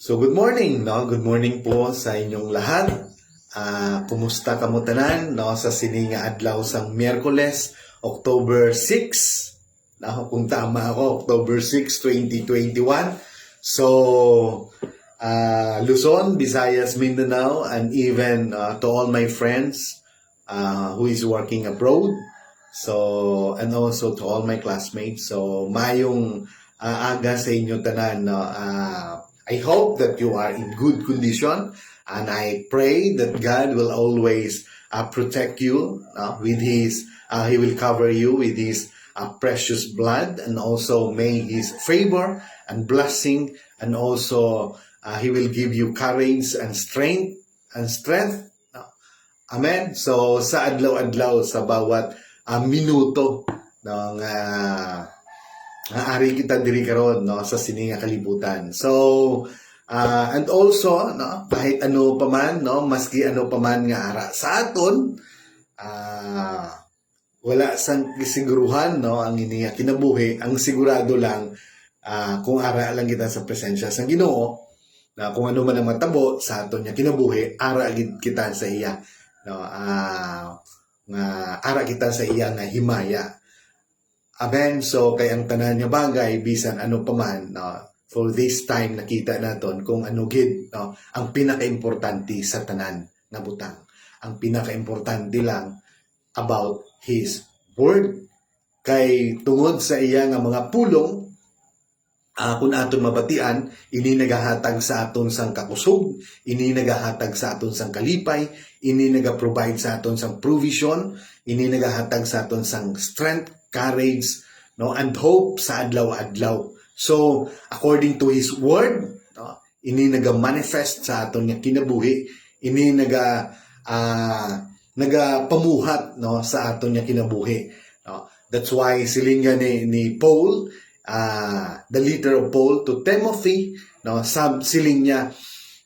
So good morning, no? Good morning po sa inyong lahat. Kumusta kamo tanan, no? Sa sininga adlaw sang Miyerkules, October 6. Kung tama ako, October 6, 2021. So Luzon, Visayas, Mindanao, and even to all my friends who is working abroad. So and also to all my classmates. So mayong aga sa inyo tanan, no? I hope that you are in good condition, and I pray that God will always protect you with His, He will cover you with His precious blood, and also may His favor and blessing, and also He will give you courage and strength. Amen. So sa adlaw-adlaw, sa bawat minuto ng ari kita diri karon, no, sa sininga kalibutan. So and also, no, kahit ano pa man, no, maski ano pa man nga ara sa aton, wala sang kisiguruhan, no, ang iniya kinabuhi. Ang sigurado lang, kung ara lang kita sa presensya sa Ginoo, na kung ano man ang matabo sa aton niya kinabuhi, ara gid kita sa iya, no, nga ara kita sa iya nga himaya. Amen. So kay ang tanan nga bagay bisan ano pa man, no, for this time nakita naton kung ano gid, no, ang pinakaimportante sa tanan nga butang. Ang pinakaimportante lang about His word, kay tungod sa iya nga mga pulong, kung aton mabatian, ini nagahatag sa aton sang kakusog, ini nagahatag sa aton sang kalipay, ini naga-provide sa aton sang provision, ini nagahatag sa aton sang strength, courage, no, and hope sa adlaw-adlaw. So according to His word, no, ini naga-manifest sa aton nga kinabuhi, ini nagapamuhat, no, sa aton nga kinabuhi, no. That's why silinga ni Paul, the letter of Paul to Timothy, no, siling niya,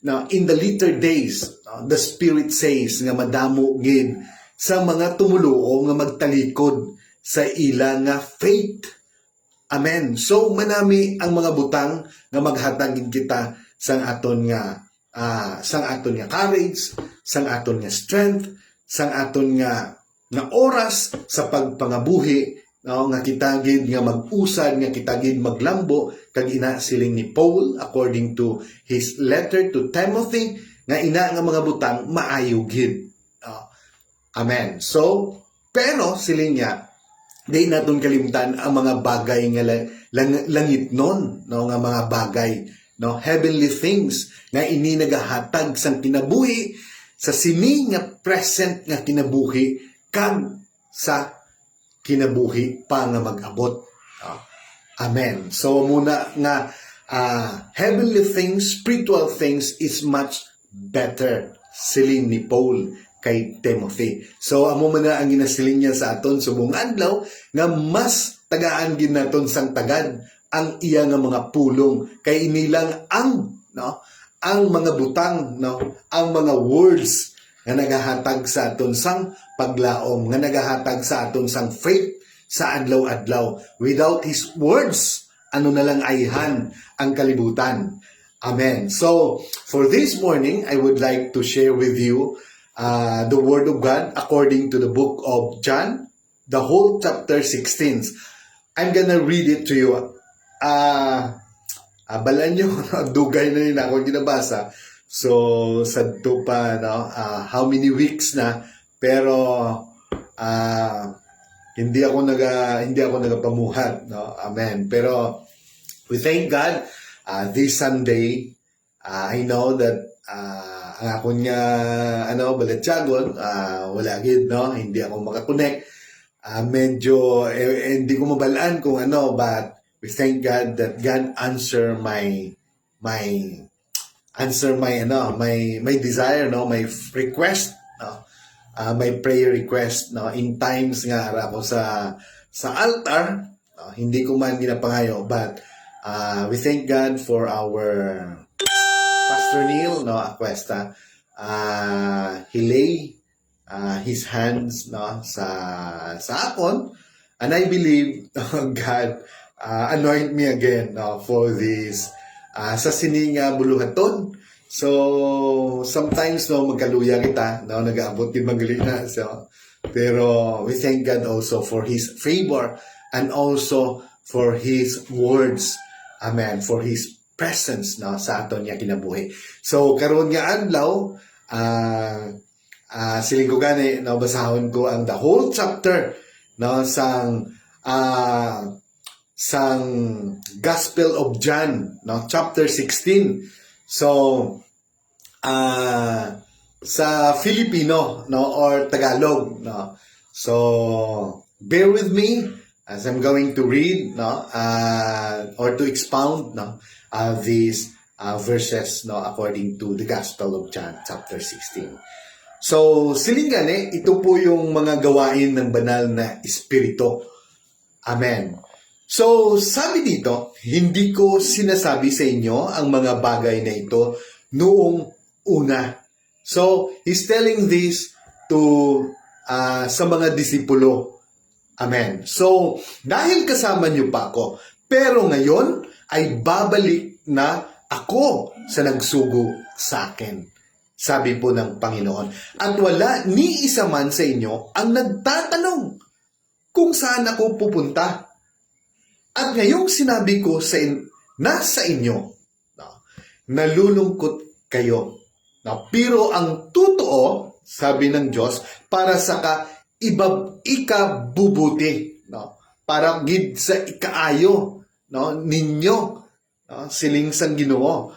no, in the later days, no, the Spirit says nga madamo gid sa mga tumuluo nga magtalikod sa ila nga faith. Amen. So manami ang mga butang nga maghatag kita sang aton nga courage, sang aton nga strength, sang aton nga oras sa pagpangabuhi, no, nga kita gid nga mag-usad, nga kita gid maglambo kag ina siling ni Paul according to his letter to Timothy, nga ina nga mga butang maayo gid. Amen. So pero siling niya, di naton kalimtan ang mga bagay nga langit non, no, nga mga bagay, no, heavenly things nga ini nagahatag sang kinabuhi sa sini nga present nga kinabuhi kag sa kinabuhi pa nga mag-abot. Amen. So muna nga heavenly things, spiritual things is much better, siling ni Paul kay Timothy. So amo man na ang ginasiling niya sa aton subong adlaw nga mas tagaan gid naton sang tagad ang iya nga mga pulong, kay inilang ang mga butang, no, ang mga words nga nagahatag sa aton sang paglaom, nga nagahatag sa aton sang faith sa adlaw-adlaw. Without His words, ano na lang ayhan ang kalibutan. Amen. So for this morning, I would like to share with you the Word of God according to the book of John, the whole chapter 16. I'm gonna read it to you. Balan nyo, dugay na rin ako ginabasa. So, sadto pa, no, how many weeks na, pero hindi ako nagapamuhat, no. Amen. Pero we thank God this Sunday. I know that ang akong nga balatyagon, wala gid, no, hindi ako makakonect. Medyo hindi ko mabalaan kung ano, but we thank God that God answer my desire, no, my request, no, my prayer request, no, in times nga ara ako sa altar, no, hindi ko man ginapangayo, but we thank God for our Pastor Neil, no, Aquesta. He lay his hands, no, sa akon, and I believe God anoint me again, no, for this sa sininga buluhaton. So, sometimes, no, magkaluya kita, no, nag-aabot din magalina. So, pero we thank God also for His favor and also for His words. Amen. For His presence, no, sa aton niya kinabuhi. So, karon nga adlaw, siling ko gani, no, basahon ko ang the whole chapter, no, sang Gospel of John, no, chapter 16. So, sa Filipino, no, or Tagalog, no. So, bear with me as I'm going to read, no, or to expound, no, these verses, no, according to the Gospel of John, chapter 16. So, siling gani, ito po yung mga gawain ng banal na espiritu. Amen. So, sabi dito, hindi ko sinasabi sa inyo ang mga bagay na ito noong una. So, he's telling this to sa mga disipulo. Amen. So, dahil kasama niyo pa ako, pero ngayon ay babalik na ako sa nagsugo sa akin. Sabi po ng Panginoon. At wala ni isa man sa inyo ang nagtatanong kung saan ako pupunta. At ngayong sinabi ko nasa inyo, no, nalulungkot kayo. No, pero ang totoo, sabi ng Diyos, para sa ikabubuti, no, para gid sa ikaayo, no, ninyo, no, siling sang Ginoo.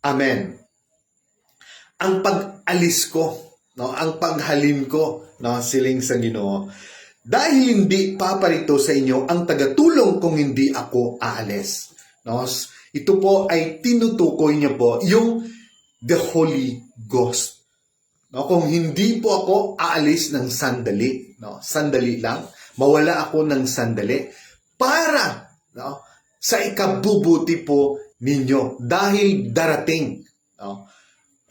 Amen. Ang pag-alis ko, no, ang paghalin ko, no, siling sang Ginoo. Dahil hindi paparito sa inyo ang tagatulong kung hindi ako aalis. No? Ito po ay tinutukoy niya po yung the Holy Ghost. No? Kung hindi po ako aalis ng sandali, no? Sandali lang, mawala ako ng sandali para, no, sa ikabubuti po ninyo dahil darating, no,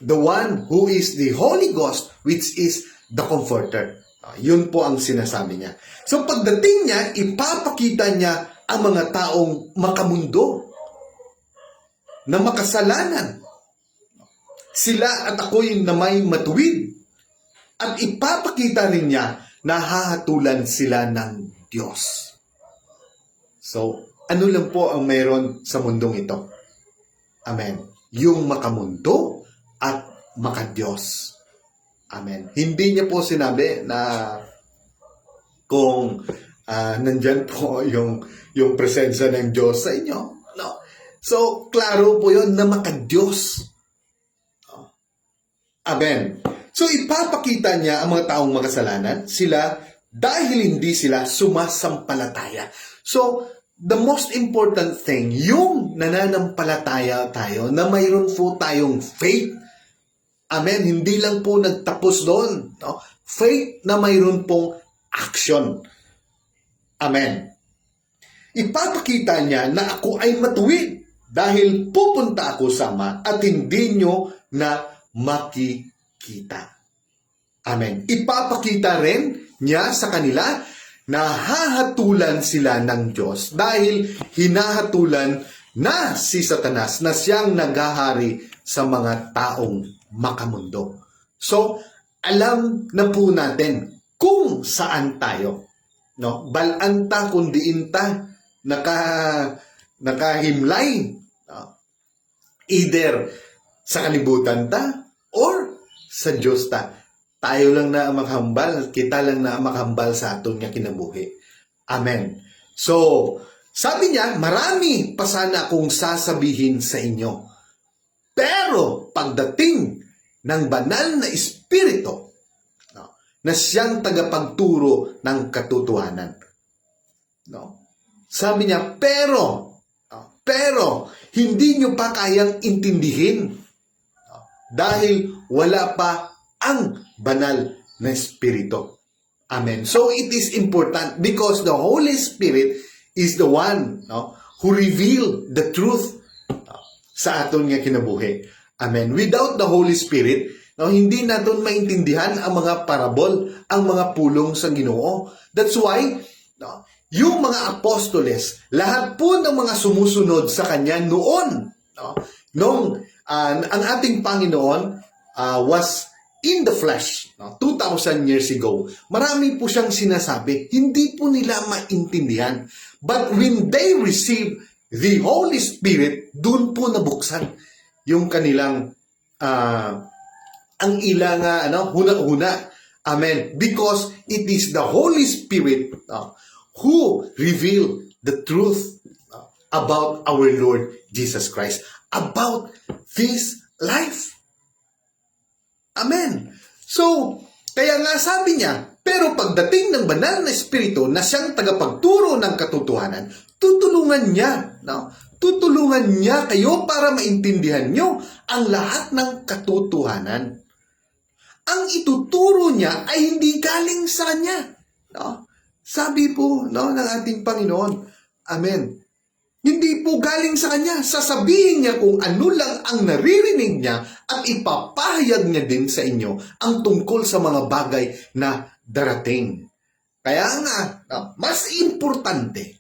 the one who is the Holy Ghost, which is the Comforter. Yun po ang sinasabi niya. So pagdating niya, ipapakita niya ang mga taong makamundo na makasalanan. Sila at ako'y na may matuwid. At ipapakita rin niya na hahatulan sila ng Diyos. So, ano lang po ang mayroon sa mundong ito? Amen. Yung makamundo at makadiyos. Amen. Hindi niya po sinabi na kung nandyan po yung presensya ng Diyos sa inyo. No. So, klaro po yun na makadiyos. Amen. So, ipapakita niya ang mga taong makasalanan sila dahil hindi sila sumasampalataya. So, the most important thing, yung nananampalataya tayo na mayroon po tayong faith. Amen. Hindi lang po nagtapos doon. No? Faith na mayroon pong action. Amen. Ipapakita niya na ako ay matuwid dahil pupunta ako sa Ama at hindi nyo na makikita. Amen. Ipapakita rin niya sa kanila na hahatulan sila ng Diyos dahil hinahatulan na si Satanas na siyang naghahari sa mga taong makamundo. So, alam na po natin kung saan tayo. No? Balanta kundi inta nakahimlay. No? Either sa kalibutan ta or sa Diyos ta. Tayo lang na maghambal, kita lang na maghambal sa aton nga kinabuhi. Amen. So, sabi niya, marami pa sana akong sasabihin sa inyo. Pero pagdating ng banal na espiritu, no, na siyang tagapagturo ng katotohanan. No? Sabi niya, pero hindi nyo pa kayang intindihin. No? Dahil wala pa ang banal na espiritu. Amen. So it is important because the Holy Spirit is the one, no, who reveal the truth sa aton nga kinabuhi. Amen. Without the Holy Spirit, no, hindi natin maintindihan ang mga parabol, ang mga pulong sa Ginoo. That's why, no, yung mga apostoles, lahat po ng mga sumusunod sa kanya noon, no, nung ang ating Panginoon was in the flesh, no? 2,000 years ago, marami po siyang sinasabi, hindi po nila maintindihan. But when they receive the Holy Spirit, dun po nabuksan yung kanilang ang ilang huna-huna. Amen. Because it is the Holy Spirit who reveal the truth about our Lord Jesus Christ, about this life. Amen. So, kaya nga sabi niya, pero pagdating ng banal na Espiritu na siyang tagapagturo ng katotohanan, tutulungan niya, no? Tutulungan niya kayo para maintindihan niyo ang lahat ng katotohanan. Ang ituturo niya ay hindi galing sa Kanya. No? Sabi po ng ating Panginoon, Amen, hindi po galing sa Kanya. Sasabihin niya kung ano lang ang naririnig niya at ipapahayag niya din sa inyo ang tungkol sa mga bagay na darating. Kaya nga, mas importante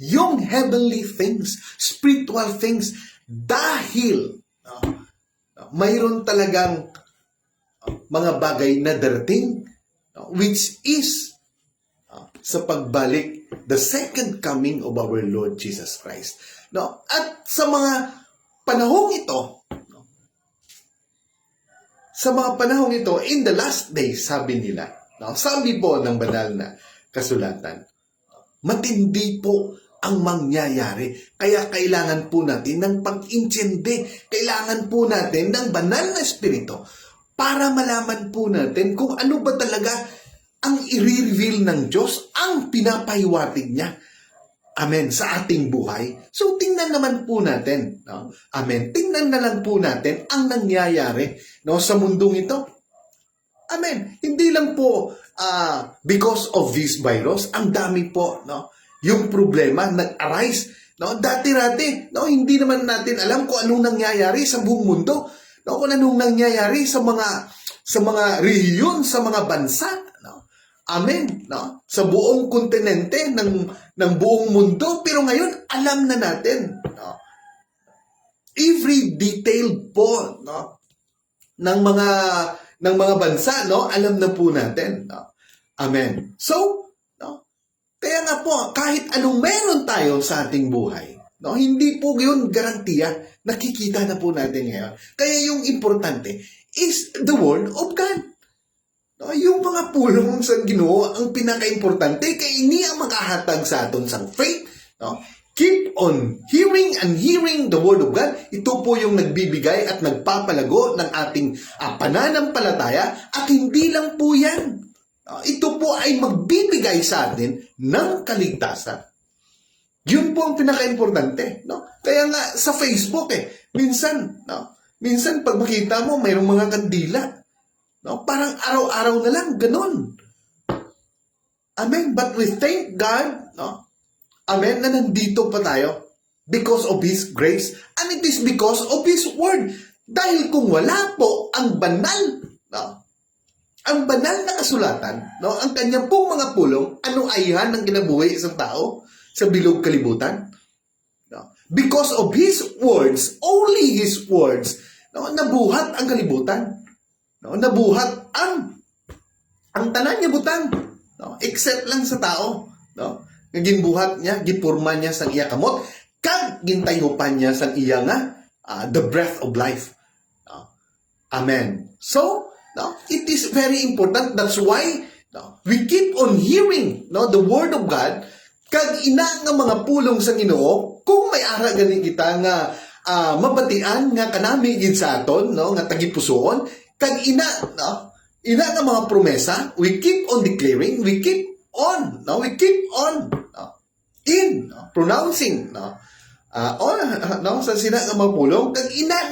yung heavenly things, spiritual things, dahil mayroon talagang mga bagay na darating, which is sa pagbalik, the second coming of our Lord Jesus Christ. No? At sa mga panahong ito, in the last days, sabi nila, sabi po ng banal na kasulatan, matindi po ang mangyayari. Kaya kailangan po natin ng pag-intindi. Kailangan po natin ng banal na Espiritu para malaman po natin kung ano ba talaga ang i-reveal ng Diyos, ang pinapahiwatig niya. Amen. Sa ating buhay. So, tingnan naman po natin. No? Amen. Tingnan na lang po natin ang nangyayari, no, sa mundong ito. Amen. Hindi lang po because of this virus, ang dami po, no, yung problema nag-arise. No? Dati-rati, no, hindi naman natin alam kung anong nangyayari sa buong mundo. No? Kung anong nangyayari sa mga rehiyon, sa mga bansa. No? Amen. No? Sa buong kontinente ng buong mundo. Pero ngayon, alam na natin. No? Every detail po, no, ng mga bansa, no, alam na po natin. No? Amen. So, no, kaya nga po, kahit anong meron tayo sa ating buhay, no, hindi po yun garantiya. Nakikita na po natin ngayon. Kaya yung importante is the Word of God. No, yung mga pulong sa Ginoo ang pinaka-importante kaya ini ang makahatag sa aton sang faith. No? Keep on hearing and hearing the Word of God. Ito po yung nagbibigay at nagpapalago ng ating pananampalataya at hindi lang po yan. Ito po ay magbibigay sa atin ng kaligtasan. Yun po ang pinaka-importante. No? Kaya nga sa Facebook, minsan pag makita mo, mayroong mga kandila. No? Parang araw-araw na lang, ganun. Amen. But we thank God, no? Amen, na nandito pa tayo because of His grace and it is because of His Word. Dahil kung wala po ang banal, no? Ang banal na kasulatan, no? Ang kanyang pong mga pulong, ano ayhan ng kinabuhi isang tao sa bilog kalibutan? No? Because of His words, only His words, no? Nabuhat ang kalibutan. No? Nabuhat ang tanan niya butang, no? Except lang sa tao, no? Ginbuhat niya, gipurma niya sa iya kamot, kag gintayupan niya sa iya nga the breath of life. No? Amen. So, no, it is very important. That's why, no, we keep on hearing, no, the Word of God, kag ina nga mga pulong sa Ginoo, kung may ara gani kita nga mabatian nga kanami gid sa aton, no, nga tagipusoon, kag ina nga mga promesa, we keep on declaring, we keep on pronouncing, no, sa sina nga mga pulong, kag ina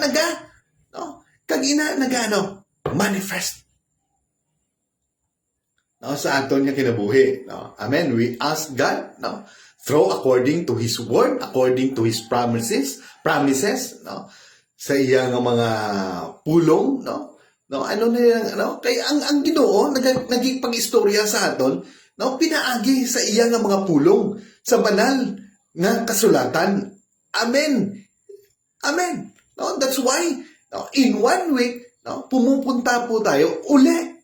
naga manifest, no, sa aton nga kinabuhi, no. Amen. We ask God, no, through according to His Word, according to His promises, no, sa iya nga mga pulong, no. No, ano na yan, no? Kaya ang Ginoo nagipag-istorya sa aton, no, pinaagi sa iya nga mga pulong sa banal nga kasulatan. Amen. Amen. No, that's why no, in 1 week, no, pumupunta po tayo uli.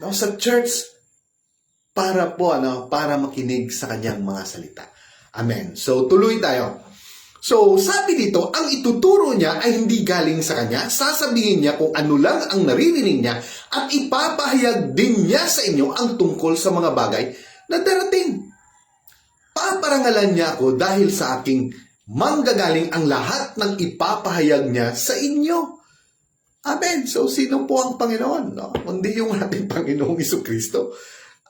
No, sa church para po para makinig sa kanyang mga salita. Amen. So tuloy tayo. So, sabi dito, ang ituturo niya ay hindi galing sa kanya. Sasabihin niya kung ano lang ang naririnig niya at ipapahayag din niya sa inyo ang tungkol sa mga bagay na darating. Paparangalan niya ako dahil sa aking manggagaling ang lahat ng ipapahayag niya sa inyo. Amen. So, sino po ang Panginoon? No? Kundi yung ating Panginoong Jesucristo.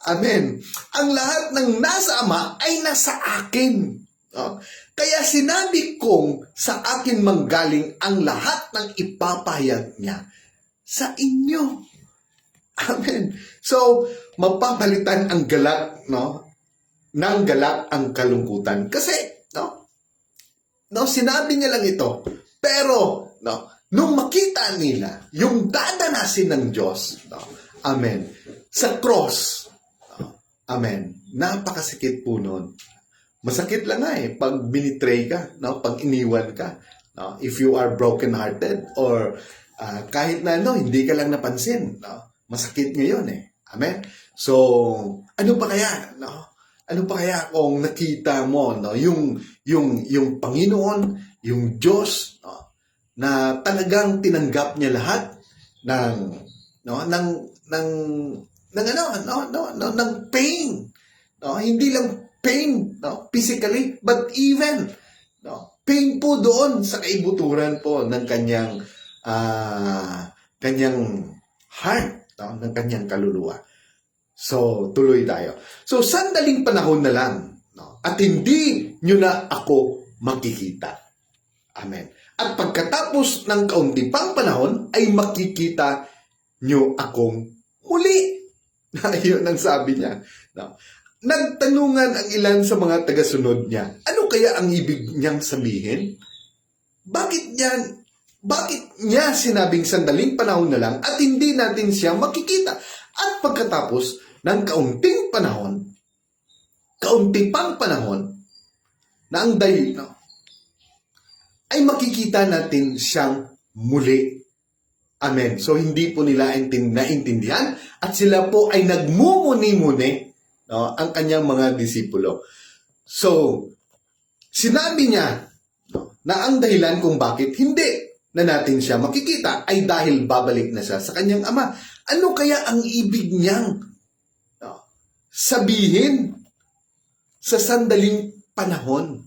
Amen. Ang lahat ng nasa Ama ay nasa akin. No? Kaya sinabi kong sa akin manggaling ang lahat ng ipapahayag niya sa inyo. Amen. So, mapapalitan ang galak, no? Ng galak ang kalungkutan. Kasi, sinabi niya lang ito. Pero, nung makita nila yung dadanasin ng Diyos, amen, sa cross, amen, napakasikit po nun. Masakit lang nga pag binitray ka, pag iniwan ka. If you are broken-hearted or kahit na hindi ka lang napansin, masakit ngayon Amen? So, ano pa kaya? Ano pa kaya kung nakita mo yung Panginoon, yung Diyos, na talagang tinanggap niya lahat ng pain. Hindi lang pain, physically, but even pain po doon sa kaibuturan po ng kanyang heart, ng kanyang kaluluwa. So, tuloy tayo. So, sandaling panahon na lang, at hindi nyo na ako makikita. Amen. At pagkatapos ng kaunti pang panahon, ay makikita nyo akong muli. Yun ang sabi niya. Nagtanungan ang ilan sa mga tagasunod niya, ano kaya ang ibig niyang sabihin? Bakit niya sinabing sandaling panahon na lang at hindi natin siya makikita? At pagkatapos ng kaunti pang panahon, na ang dahil ay makikita natin siyang muli. Amen. So hindi po nila naintindihan at sila po ay nagmumuni-muni ang kanyang mga disipulo. So, sinabi niya na ang dahilan kung bakit hindi na natin siya makikita ay dahil babalik na siya sa kanyang Ama. Ano kaya ang ibig niyang sabihin sa sandaling panahon?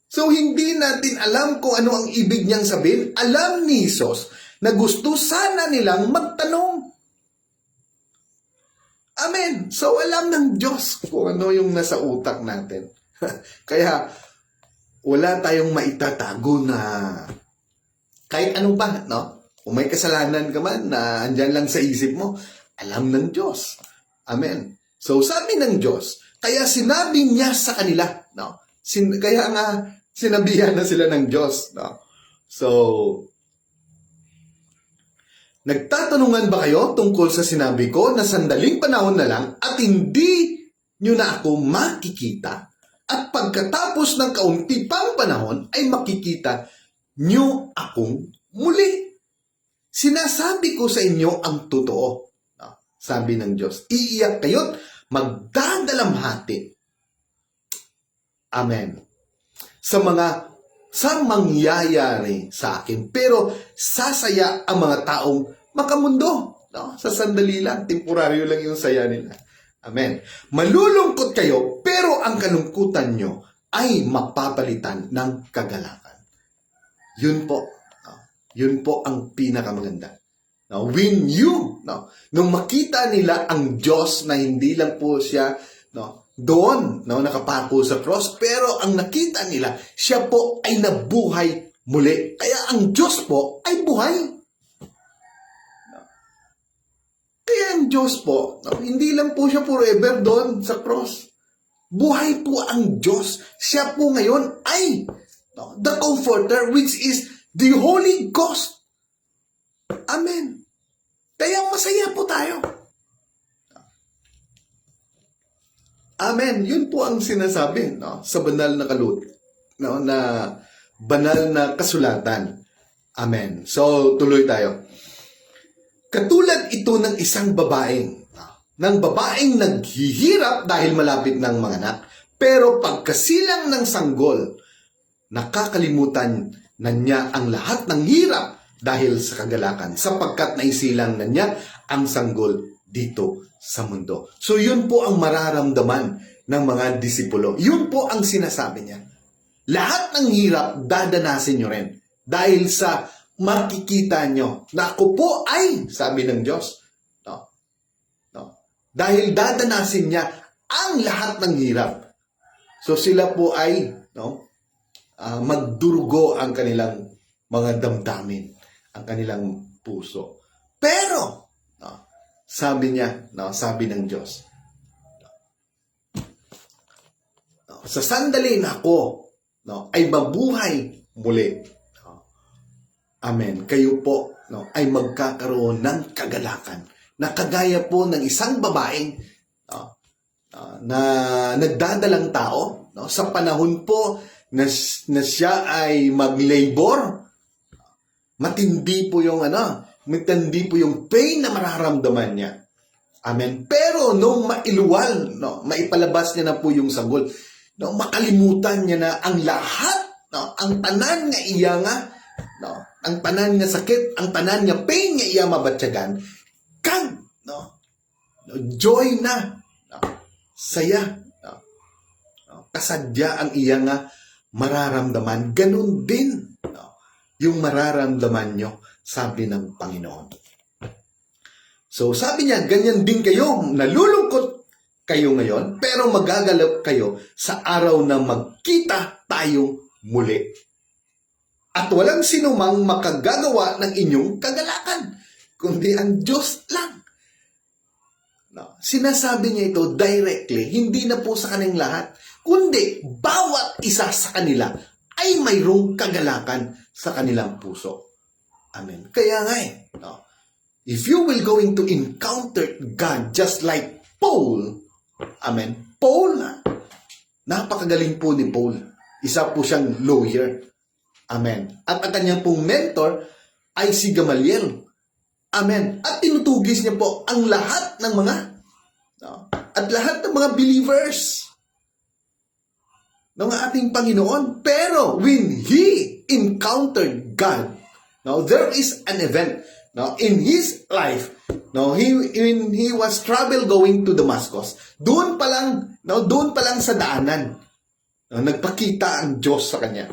So, hindi natin alam kung ano ang ibig niyang sabihin. Alam ni Jesus na gusto sana nilang magtanong. Amen. So, alam ng Diyos kung ano yung nasa utak natin. Kaya, wala tayong maitatago na kahit ano pa, Kung may kasalanan ka man na andyan lang sa isip mo, alam ng Diyos. Amen. So, sabi ng Diyos, kaya sinabi niya sa kanila, kaya nga, sinabihan na sila ng Diyos, So, nagtatanungan ba kayo tungkol sa sinabi ko na sandaling panahon na lang at hindi nyo na ako makikita at pagkatapos ng kaunti pang panahon ay makikita nyo akong muli? Sinasabi ko sa inyo ang totoo. Sabi ng Diyos, iiyak kayo't magdadalamhati. Amen. Sa mangyayari sa akin. Pero sasaya ang mga taong makamundo. Sa sandali lang, temporaryo lang yung saya nila. Amen. Malulungkot kayo, pero ang kalungkutan nyo ay mapapalitan ng kagalakan. Yun po. Yun po ang pinakamaganda. When you, nung makita nila ang Diyos na hindi lang po siya, doon, nakapako sa cross, pero ang nakita nila, siya po ay nabuhay muli. Kaya ang Diyos po ay buhay. Kaya ang Diyos po, hindi lang po siya forever doon sa cross. Buhay po ang Diyos. Siya po ngayon ay the Comforter, which is the Holy Ghost. Amen. Kaya masaya po tayo. Amen. Yun po ang sinasabi, no, sa banal na no, na banal na kasulatan. Amen. So, tuloy tayo. Katulad ito ng isang babaeng, ng babaeng naghihirap dahil malapit ng manganak, pero pagkasilang ng sanggol, nakakalimutan na niya ang lahat ng hirap dahil sa kagalakan, sapagkat naisilang na niya ang sanggol dito sa mundo. So yun po ang mararamdaman ng mga disipulo. Yun po ang sinasabi niya. Lahat ng hirap dadanasin nyo rin dahil sa makikita nyo na ako po ay, sabi ng Diyos, dahil dadanasin niya ang lahat ng hirap. So sila po ay magdurugo ang kanilang mga damdamin, ang kanilang puso. Pero, sabi niya, sabi ng Diyos, sa sandali na ako ay mabuhay muli. Amen. Kayo po ay magkakaroon ng kagalakan na kagaya po ng isang babaeng na nagdadalang tao sa panahon po na siya ay mag-labor. Matindi po yung matindi po yung pain na mararamdaman niya. Amen. Pero nung mailuwal, maipalabas niya na po yung sanggol, makalimutan niya na ang lahat, ang tanan nga iya nga, ang tanan nga sakit, ang tanan nga pain nga iya mabatyagan, kag, joy na, saya, kasadya ang iya nga mararamdaman. Ganun din yung mararamdaman nyo, sabi ng Panginoon. So sabi niya, ganyan din kayo, nalulungkot kayo ngayon, pero magagalap kayo sa araw na magkita tayong muli. At walang sinumang makagagawa ng inyong kagalakan, kundi ang Diyos lang. Sinasabi niya ito directly, hindi na po sa kanilang lahat, kundi bawat isa sa kanila ay mayroong kagalakan sa kanilang puso. Amen. Kaya nga if you will going to encounter God just like Paul, amen, Paul, napakagaling po ni Paul. Isa po siyang lawyer. Amen. At ang kanyang pong mentor ay si Gamaliel. Amen. At tinutugis niya po ang lahat ng mga at lahat ng mga believers ng ating Panginoon. Pero when he encountered God, there is an event in his life. When he was travel going to Damascus, doon pa lang sa daanan, nagpakita ang Diyos sa kanya.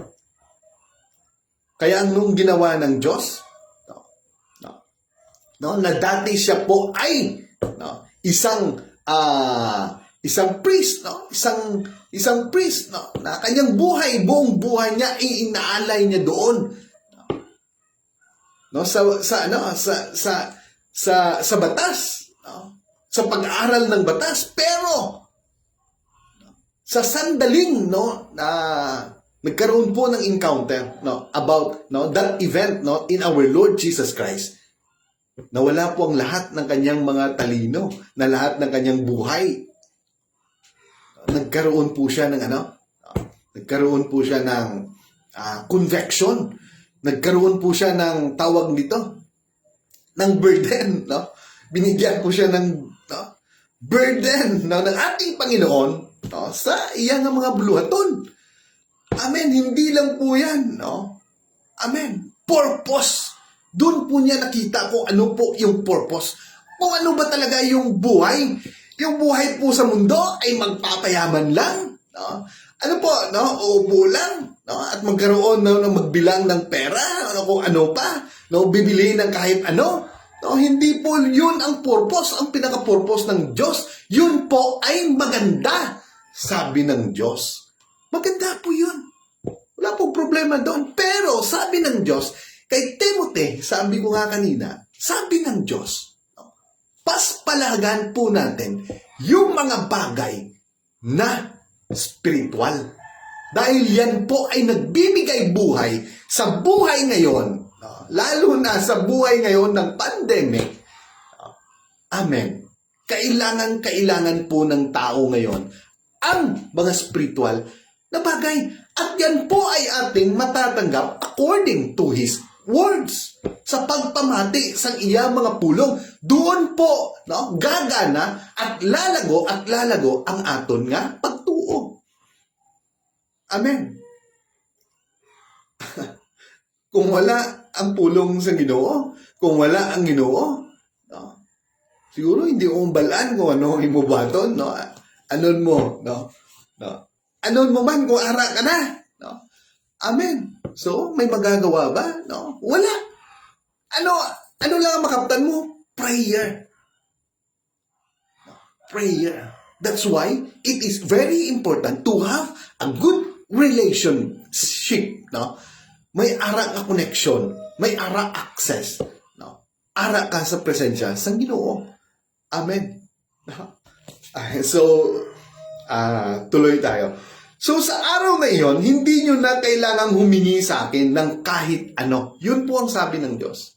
Kaya nung ginawa ng Diyos, na dati siya po ay isang priest, isang priest, na kanyang buong buhay niya inaalay niya doon, sa batas, sa pag-aaral ng batas. Pero sa sandaling na nagkaroon po ng encounter about that event in our Lord Jesus Christ, nawala po ang lahat ng kanyang mga talino, na lahat ng kanyang buhay. Nagkaroon po siya ng conviction. Nagkaroon po siya ng tawag nito, ng burden, Binigyan po siya ng burden ng ating Panginoon sa iyang mga buluhaton. Amen. Hindi lang po yan, Amen. Purpose. Doon po niya nakita kung ano po yung purpose. Kung ano ba talaga yung buhay. Yung buhay po sa mundo ay magpapayaman lang. Ano po, uupo lang. At magkaroon ng magbilang ng pera. Kung ano pa. Bibili ng kahit ano. Hindi po yun ang purpose. Ang pinaka-purpose ng Diyos. Yun po ay maganda. Sabi ng Diyos. Maganda po yun. Wala pong problema doon. Pero sabi ng Diyos, kay Timothy, sabi ko nga kanina, sabi ng Diyos, paspalagan po natin yung mga bagay na spiritual. Dahil yan po ay nagbibigay buhay sa buhay ngayon, lalo na sa buhay ngayon ng pandemic. Amen. Kailangan po ng tao ngayon ang mga spiritual na bagay. At yan po ay ating matatanggap according to His words. Sa pagpamati sa iya mga pulong, doon po gagana at lalago ang aton nga pagtuo. Amen. Kung wala ang pulong sa Ginoo, kung wala ang Ginoo, siguro hindi mo balaan kung ano ang imubaton, anon mo, anon mo man kung ara ka na, Amen. So, may magagawa ba? Wala. Ano lang ang makaptan mo? Prayer. Prayer. That's why it is very important to have a good relationship, May ara ka connection, may ara access, Ara ka sa presensya sa Ginoo. Amen. So, tuloy tayo. So, sa araw na iyon, hindi nyo na kailangang humingi sa akin ng kahit ano. Yun po ang sabi ng Diyos.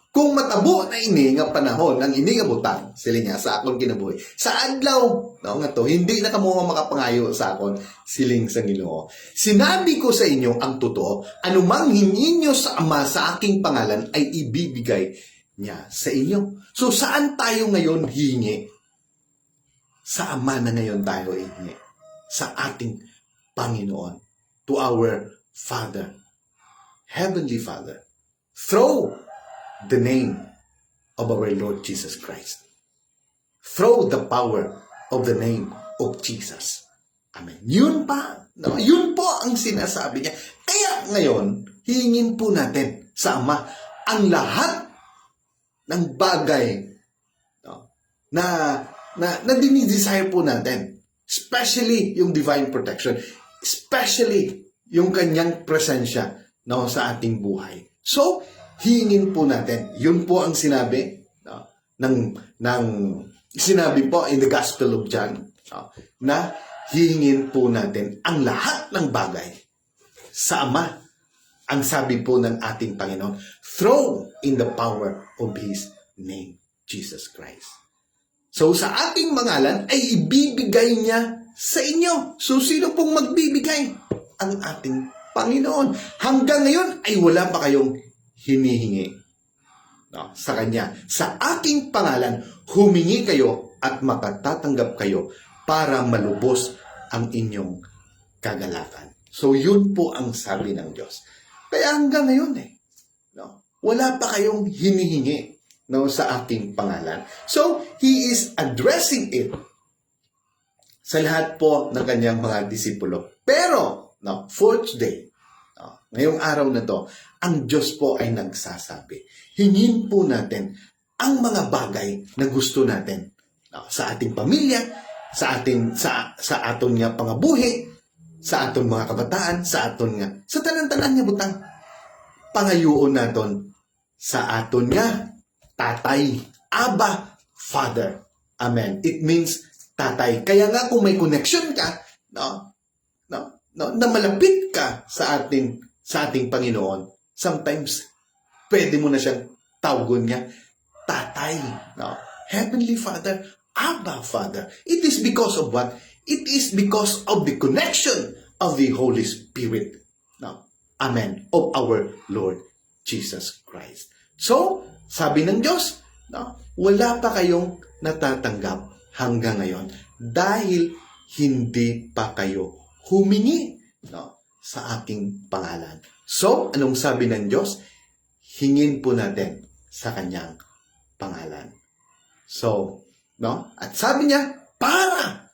Kung matabo na ini nga panahon, ang ini nga butang, sila niya, sa akon kinabuhi. Sa adlaw, nga to, hindi na kamo makapangayo sa akon, siling sa Ginoo. Sinabi ko sa inyo ang totoo, anumang hingin nyo sa Ama sa aking pangalan ay ibibigay niya sa inyo. So, saan tayo ngayon hingi? Sa Ama na ngayon tayo hingi. Sa ating Panginoon. To our Father. Heavenly Father. Through the name of our Lord Jesus Christ. Through the power of the name of Jesus. Amen. Yun pa. Yun po ang sinasabi niya. Kaya ngayon, hingin po natin sa Ama ang lahat ng bagay na dinidesire po natin. Especially yung divine protection. Especially yung kanyang presensya sa ating buhay. So, hingin po natin. Yun po ang sinabi sinabi po in the Gospel of John na hingin po natin ang lahat ng bagay sa Ama. Ang sabi po ng ating Panginoon, through in the power of His name, Jesus Christ. So, sa ating pangalan ay ibibigay niya sa inyo. So, sino pong magbibigay? Ang ating Panginoon. Hanggang ngayon ay wala pa kayong hinihingi sa Kanya. Sa aking pangalan, humingi kayo at makatatanggap kayo para malubos ang inyong kagalakan. So, yun po ang sabi ng Diyos. Kaya hanggang ngayon wala pa kayong hinihingi sa aking pangalan. So, He is addressing it sa lahat po ng Kanyang mga disipulo. Pero, for today, ngayong araw na to, ang Diyos po ay nagsasabi. Hingin po natin ang mga bagay na gusto natin sa ating pamilya, sa aton nga pangabuhi, sa aton mga kabataan, sa tanan-tanan nga butang. Pangayuon naton sa aton nga tatay, Abba, Father. Amen. It means tatay. Kaya nga kung may connection ka, na malapit ka sa ating Panginoon, sometimes pwede mo na siyang tawagon niya, tatay. Heavenly Father, Abba Father. It is because of what? It is because of the connection of the Holy Spirit. Amen. Of our Lord Jesus Christ. So, sabi ng Diyos, wala pa kayong natatanggap hanggang ngayon dahil hindi pa kayo humingi sa aking pangalan. So, anong sabi ng Diyos? Hingin po natin sa kanyang pangalan. So, at sabi niya, para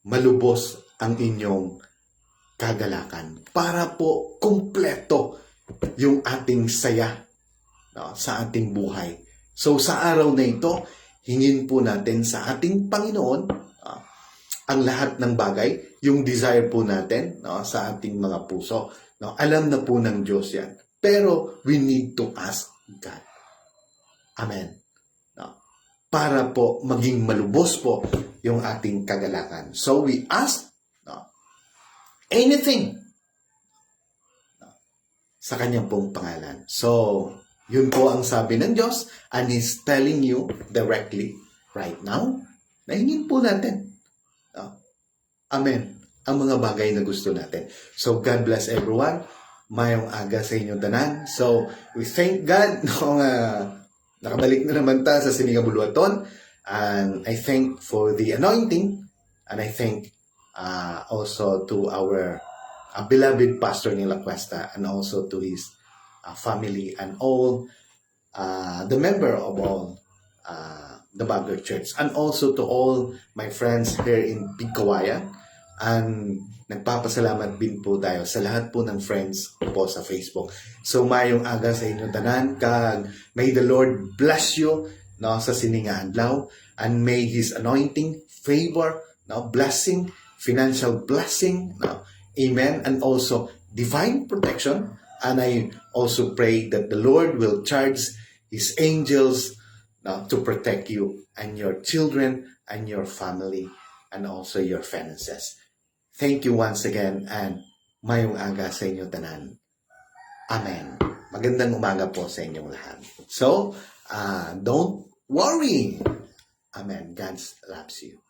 malubos ang inyong kagalakan. Para po kumpleto yung ating saya sa ating buhay. So, sa araw na ito, hingin po natin sa ating Panginoon ang lahat ng bagay, yung desire po natin sa ating mga puso. Alam na po ng Diyos yan. Pero we need to ask God. Amen. Para po maging malubos po yung ating kagalakan. So we ask anything sa kanyang pong pangalan. So, yun po ang sabi ng Diyos, and He's telling you directly right now na hingin po natin No? Amen. Ang mga bagay na gusto natin. So, God bless everyone. Mayong aga sa inyong tanan. So, we thank God no, nakabalik na naman ta sa Sinigabuluaton. And I thank for the anointing. And I thank also to our beloved Pastor Nila Cuesta and also to his family and all the member of all the Bagger Church and also to all my friends here in Pigkawayan. And nagpapasalamat din po tayo sa lahat po ng friends ko po sa Facebook. So mayong aga sa inyong tanan kag may the Lord bless you no sa sininga adlaw and may his anointing, favor, no blessing, financial blessing, no amen, and also divine protection. And I also pray that the Lord will charge his angels to protect you and your children and your family and also your finances. Thank you once again and mayong aga sa inyo tanan. Amen. Magandang umaga po sa inyong lahat. So, don't worry. Amen. God loves you.